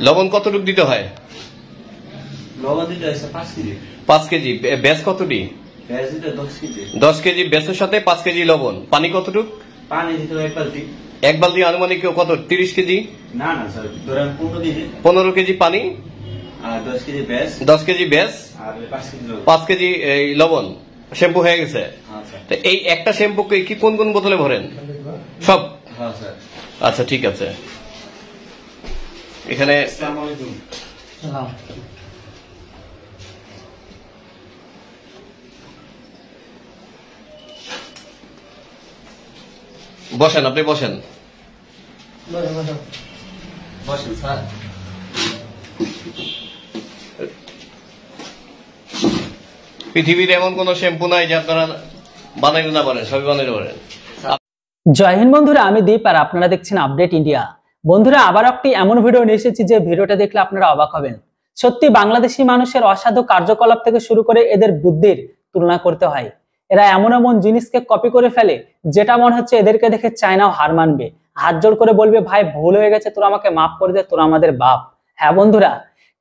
লবণ কতটুকু দিতে হয়? লবণ দিতে হয় 5 কেজি। 5 কেজি। বেস কতটি? বেস দিতে 10 কেজি। 10 কেজি বেসের সাথে 5 কেজি লবণ। পানি কতটুকু? পানি দিতে হয় 1 বালতি। 1 বালতি আনুমানিক কত? 30 কেজি? না না স্যার, ধরেন 15 কেজি। 15 কেজি পানি আর 10 কেজি বেস। 10 কেজি বেস আর 5 কেজি লবণ। 5 কেজি এই লবণ। শ্যাম্পু হয়ে গেছে। আচ্ছা। তো এই একটা শ্যাম্পুকে কি কোন কোন বোতলে ভরেন? সব? হ্যাঁ স্যার। আচ্ছা ঠিক আছে। এখানে আসসালামু আলাইকুম। সালাম। বসেন, আপনি বসেন। বসেন স্যার। পৃথিবীর এমন কোন শ্যাম্পু নাই যে আপনারা বানাইতে না পারেন, সবই বানাইতে পারেন। জয় হিন্দ বন্ধুরা, আমি দীপ আর আপনারা দেখছেন আপডেট ইন্ডিয়া। বন্ধুরা, আবার একটি এমন ভিডিও নিয়ে এসেছি যে ভিডিওটা দেখলে আপনারা অবাক হবেন। সত্যি বাংলাদেশি মানুষের অসাধু কার্যকলাপ থেকে শুরু করে এদের বুদ্ধির তুলনা করতে হয়। এরা এমন এমন জিনিসকে কপি করে ফেলে যেটা মনে হচ্ছে এদেরকে দেখে চায়নাও হার মানবে, হাত জোড় করে বলবে ভাই ভুল হয়ে গেছে, তোরা আমাকে মাফ করে দে, তোরা আমাদের বাপ। হ্যাঁ বন্ধুরা,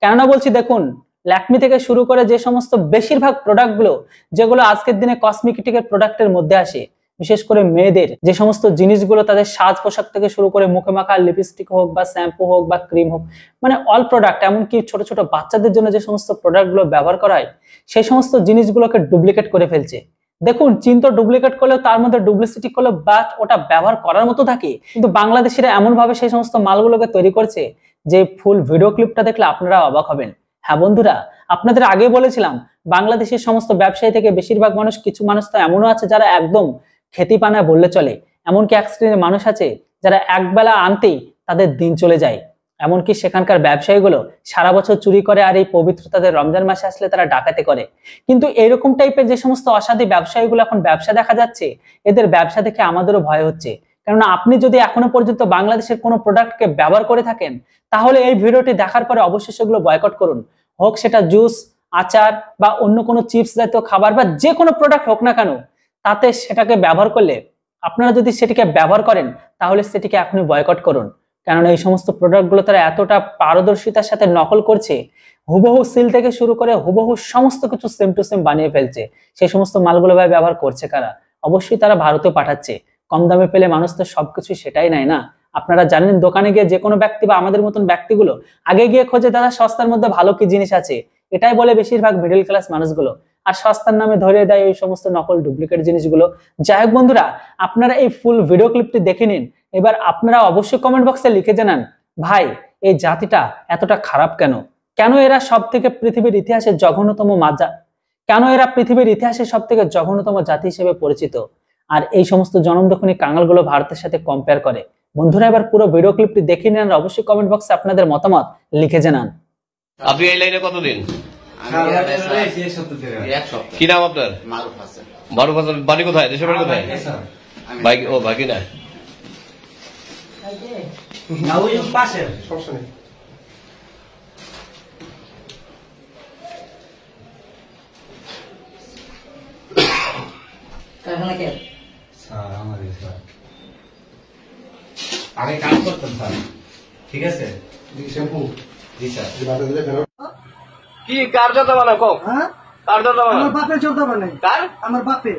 কেননা বলছি দেখুন, ল্যাকমি থেকে শুরু করে যে সমস্ত বেশিরভাগ প্রোডাক্টগুলো যেগুলো আজকের দিনে কসমেটিকের প্রোডাক্টের মধ্যে আসে, বিশেষ করে মেয়েদের যে সমস্ত জিনিসগুলো তাদের সাজ পোশাক থেকে শুরু করে মুখে মাখা লিপস্টিক হোক বা শ্যাম্পু হোক বা ক্রিম হোক, মানে অল প্রোডাক্ট, এমনকি ছোট ছোট বাচ্চাদের জন্য যে সমস্ত প্রোডাক্টগুলো ব্যবহার করা হয় সেই সমস্ত জিনিসগুলোকে ডুপ্লিকেট করে ফেলছে। দেখুন, চীন তো ডুপ্লিকেট করলেও তার মধ্যে ডুপ্লিসিটি করলেও বাট ওটা ব্যবহার করার মতো থাকে, কিন্তু বাংলাদেশিরা এমন ভাবে সেই সমস্ত মালগুলোকে তৈরি করছে যে ফুল ভিডিও ক্লিপটা দেখলে আপনারা অবাক হবেন। হ্যাঁ বন্ধুরা, আপনাদের আগে বলেছিলাম বাংলাদেশের সমস্ত ব্যবসায়ী থেকে বেশিরভাগ মানুষ, কিছু মানুষ তো এমনও আছে যারা একদম খেতি পানা বললে চলে, এমনকি এক শ্রেণীর মানুষ আছে যারা একবেলা আনতেই তাদের দিন চলে যায়। এমনকি সেখানকার ব্যবসায়ীগুলো সারা বছর চুরি করে আর এই পবিত্র তাদের রমজান মাসে আসলে তারা ডাকাতি করে। কিন্তু এইরকম টাইপের যে সমস্ত অসাধু ব্যবসায়ীগুলো এখন ব্যবসা দেখা যাচ্ছে, এদের ব্যবসা দেখে আমাদেরও ভয় হচ্ছে। কেননা আপনি যদি এখনো পর্যন্ত বাংলাদেশের কোনো প্রোডাক্টকে ব্যবহার করে থাকেন, তাহলে এই ভিডিওটি দেখার পরে অবশ্যই সেগুলো বয়কট করুন। হোক সেটা জুস, আচার বা অন্য কোনো চিপস জাতীয় খাবার বা যে কোনো প্রোডাক্ট হোক না কেন, তাতে সেটাকে ব্যবহার করলে, আপনারা যদি সেটিকে ব্যবহার করেন তাহলে সেটিকে এখনই বয়কট করুন। কারণ এই সমস্ত প্রোডাক্টগুলো তারা এতটা পারদর্শিতার সাথে নকল করছে, হুবহু সিল থেকে শুরু করে হুবহু সমস্ত কিছু সেম টু সেম বানিয়ে ফেলছে। সেই সমস্ত মালগুলো ব্যবহার করছে কারা? অবশ্যই তারা ভারতে পাঠাচ্ছে। কম দামে পেলে মানুষ তো সবকিছু সেটাই নেয় না। আপনারা জানেন, দোকানে গিয়ে যে কোনো ব্যক্তি বা আমাদের মতন ব্যক্তিগুলো আগে গিয়ে খোঁজে দাদা সস্তার মধ্যে ভালো কি জিনিস আছে, এটাই বলে বেশিরভাগ মিডল ক্লাস মানুষগুলো, আর সস্তার নামে ধরে দেয় ওই সমস্ত নকল ডুপ্লিকেট জিনিসগুলো। যাই হোক বন্ধুরা, আপনারা এই ফুল ভিডিও ক্লিপটি দেখে নিন। এবার আপনারা অবশ্যই কমেন্ট বক্সে লিখে জানান, ভাই এই জাতিটা এতটা খারাপ কেন? কেন এরা সব থেকে পৃথিবীর ইতিহাসে জঘন্যতম কেন এরা পৃথিবীর ইতিহাসে সব থেকে জঘন্যতম জাতি হিসেবে পরিচিত? আর এই সমস্ত জনমদখনী কাঙালগুলো ভারতের সাথে কম্পেয়ার করে। বন্ধুরা, এবার পুরো ভিডিও ক্লিপটি দেখে নিন আর অবশ্যই কমেন্ট বক্সে আপনাদের মতামত লিখে জানান। আপনি এই লাইনে কতদিন? কি নাম আপনার? মারুফ হাসান। বাড়ি কোথায়? দেশের বাড়ি কোথায়? ও বাকি না। আগে কাজ করতাম স্যার, ঠিক আছে? জি স্যার। কি কার জোতা বানা কো? হ্যাঁ, কার জোতা বানা? আমার বাপের জোতা বানাই। কার? আমার বাপে।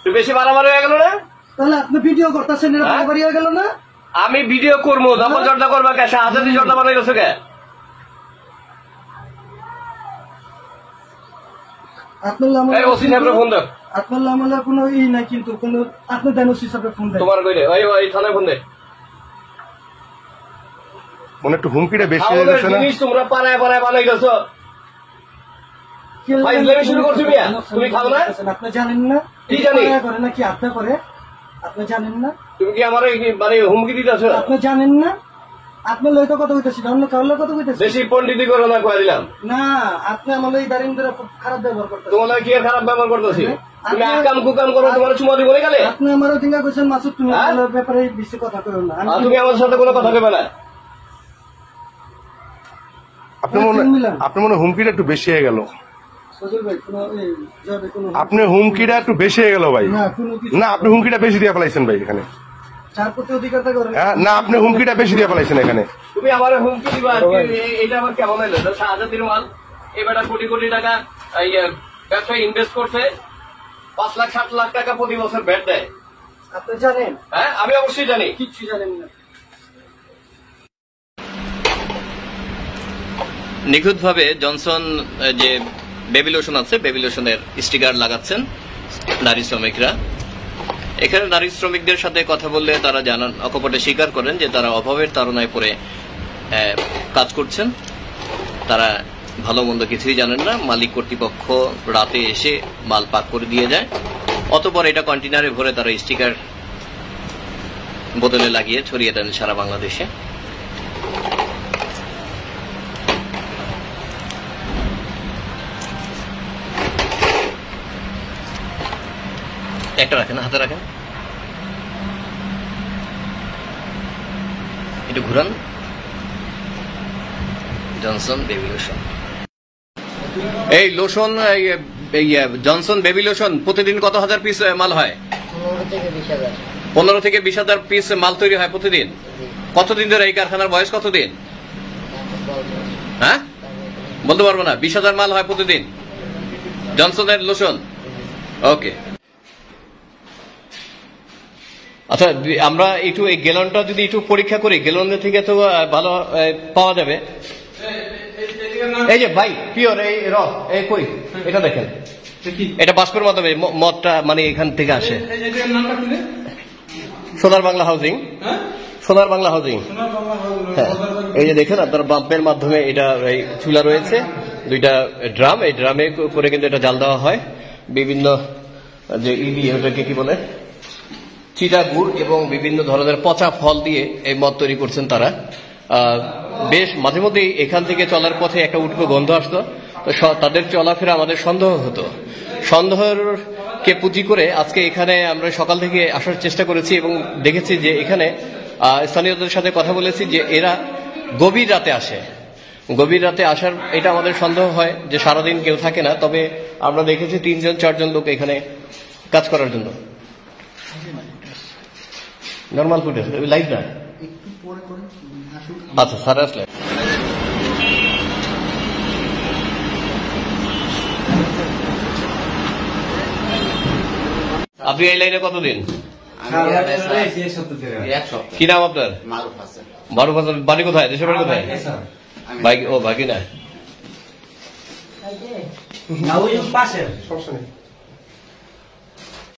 তুই বেশি মারামারি হয়ে গেল না? তাহলে আপনি ভিডিও করতেছেন, এটা বাড়ি হয়ে গেল না? আমি ভিডিও করবো, তখন জর্দা করবা কে? শাহাদাতি জর্দা বানাই গেছো কে? আপনার ওসি সাহেবের ফোন দাও। আপনার আমলে কোনো ই নাই, কিন্তু কোনো আপনি দেন ওসি সাহেবের ফোন দেন। তোমার কইলে ওই থানায় ফোন দে। মনে একটু হুমকিটা বেশি হয়ে গেছে না? জিনিস তোমরা পাড়ায় পাড়ায় বানাই গেছো। ভাই ইসলামি শুরু করছো মিয়া, তুমি খাও না? আপনি জানেন না? কি জানি? করে না কি আপনি করে? আপনি জানেন না? তুমি কি আমার মানে হুমকি দিতেছো? আপনি জানেন না? আপনি লইতো কথা কইতেছি, অন্য কাউলে কথা কইতেছি। বেশি পণ্ডিতি করো না, কয়ে দিলাম। না, আপনি আমার এই দাঁড়িয়ে ধরে খুব খারাপ ব্যবহার করতেছেন। তোমার কি খারাপ ব্যবহার করতেছি? তুমি আকাম কুকাম করো, তোমার চুমা দিব গেলে। আপনি আমারও দিঙ্গা কইছেন মাসুদ, তুমি আমার ব্যাপারে বেশি কথা কইও না। তুমি আমার সাথে কোনো কথা কইবে না। আপনার মনে হুমকিটা একটু বেশি হয়ে গেল। আপনি হুমকিটা একটু বেশি হয়ে গেল ভাই। না, আপনি হুমকিটা বেশি দিয়ে ফেলাইছেন ভাই। এখানে চার প্রতি অধিকার থাকে ওর। হ্যাঁ, না আপনি হুমকিটা বেশি দিয়ে ফেলাইছেন এখানে। তুমি আমার হুমকি দিবা আর এটা আমার কেমন হইলো? 6,000 মাল এবার কোটি কোটি টাকা ব্যবসায় ইনভেস্ট করছে, 5 লাখ 7 লাখ টাকা প্রতি বছর ভ্যাট দেয়। আপনি জানেন? হ্যাঁ, আমি অবশ্যই জানি। কিচ্ছু জানেন না। নিখুঁতভাবে জনসন যে বেবি লোশন আছে, বেবি লোশনের স্টিকার লাগাচ্ছেন নারী শ্রমিকরা। এখানে নারী শ্রমিকদের সাথে কথা বললে তারা জানান, অকপটে স্বীকার করেন যে তারা অভাবের তাড়নায় পড়ে কাজ করছেন। তারা ভালো মন্দ কিছুই জানেন না। মালিক কর্তৃপক্ষ রাতে এসে মাল পাক করে দিয়ে যায়, অতঃপর এটা কন্টেনারে ভরে তারা স্টিকার বোতলে লাগিয়ে ছড়িয়ে দেন সারা বাংলাদেশে। একটা রাখেন, হাতে রাখেন, একটু ঘুরান। জনসন বেবি লোশন, এই লোশন, জনসন বেবি লোশন প্রতিদিন কত হাজার পিস মাল হয়? 15 থেকে 20,000 পিস মাল তৈরি হয় প্রতিদিন। কতদিন ধরে এই কারখানার বয়স কতদিন? হ্যাঁ, বলতে পারবো না। 20,000 মাল হয় প্রতিদিন জনসনের লোশন। ওকে, আচ্ছা, আমরা একটু এই গ্যালনটা যদি একটু পরীক্ষা করি, গ্যালনের থেকে তো ভালো পাওয়া যাবে। এই যে ভাই পিওর এই এই কই, এটা দেখেন, এটা বাষ্পের মাধ্যমে মদটা মানে এখান থেকে আসে। সোনার বাংলা হাউজিং, সোনার বাংলা হাউজিং। হ্যাঁ, এই যে দেখেন আপনার বাম্পের মাধ্যমে এটা এই চুলা রয়েছে, 2টা ড্রাম, এই ড্রামে করে কিন্তু এটা জাল দেওয়া হয়। বিভিন্ন যে ওটাকে কি বলে, চিটা গুড় এবং বিভিন্ন ধরনের পচা ফল দিয়ে এই মদ তৈরি করছেন তারা। বেশ মাঝে মধ্যেই এখান থেকে চলার পথে একটা উটকো গন্ধ আসতো, তো তাদের চলাফেরা আমাদের সন্দেহ হতো। সন্দেহকে পুঁজি করে আজকে এখানে আমরা সকাল থেকে আসার চেষ্টা করেছি এবং দেখেছি যে এখানে স্থানীয়দের সাথে কথা বলেছি যে এরা গভীর রাতে আসে। গভীর রাতে আসার এটা আমাদের সন্দেহ হয় যে সারাদিন কেউ থাকে না, তবে আমরা দেখেছি 3-4 জন লোক এখানে কাজ করার জন্য। নর্মাল ফুটেজ লাইভ না? আচ্ছা, স্যার আসলে আপনি এই লাইনে কতদিন? কি নাম আপনার? মারুফ হাসান। বাড়ি কোথায়? দেশের বাড়ি কোথায়? ভাই, ও ভাগি না। না ওই পাশে